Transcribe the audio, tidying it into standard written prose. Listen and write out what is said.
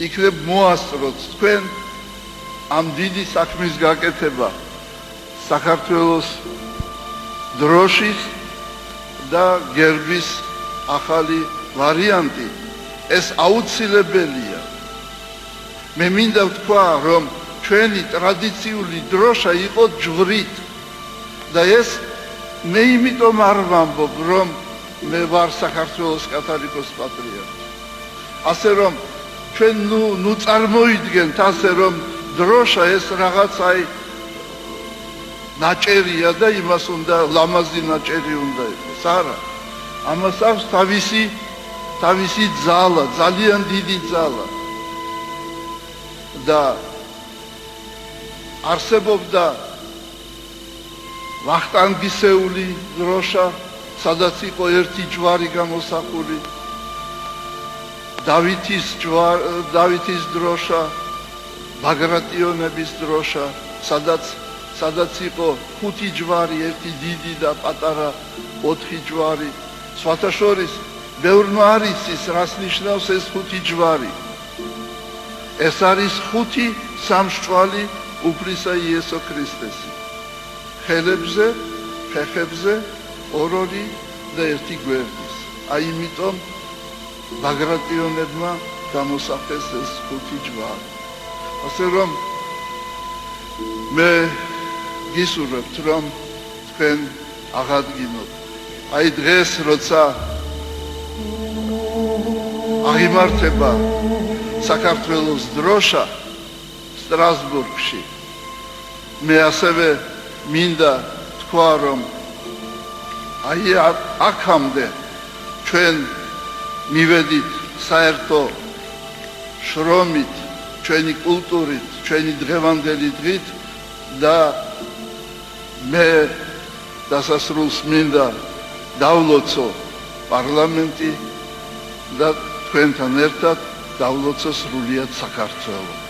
იქნებ მოასწროთ თქვენ ამ დიდი საქმის გაკეთება საქართველოს დროშის და გერბის ახალი ვარიანტი ეს აუცილებელია მე მინდა ვთქვა რომ ჩვენი ტრადიციული დროშა იყო ჯვრით და ეს მე იმიტომ არ ვამბობ რომ მე ვარ საქართველოს კათოლიკოს პატრიარქი ასე რომ ჩვენ ნუ წარმოიდგენთ ასე რომ დროშა ეს რაღაც აი ნაჭერია და იმას უნდა ლამაზი ნაჭერი უნდა იყოს არა ამას აქვს თავისი ძალა ძალიან დიდი ძალა და არსებობდა ვახტანგისეული დროშა სადაც იყო ერთი ჯვარი გამოსახული დავითის დროშა ბაგრატიონების დროშა სადაც იყო 5 ჯვარი ერთი დიდი და პატარა 4 ჯვარი სხვათა შორის ბევრმა არ იცის რას ნიშნავს ეს 5 ჯვარი ეს არის 5 სამშჭვალი უფლისა იესო ქრისტესი ხელებზე ფეხებზე ორ-ორი და ერთი გვერდის აი იმიტომ ბაგრატიონებმა გამოსახეს ეს 5 ჯვარი ასე რომ მე გისურვებთ რომ თქვენ აღადგინოთ აი დღეს როცა აღიმართება საქართველოს დროშა სტრასბურგში მე ასევე მინდა თქვა რომ აი აქამდე ჩვენ მივედით საერთო შრომით ჩვენი კულტურით ჩვენი დღევანდელი დღით და მე დასასრულს მინდა დავლოცო პარლამენტი და თქვენთან ერთად დავლოცო სრულიად საქართველო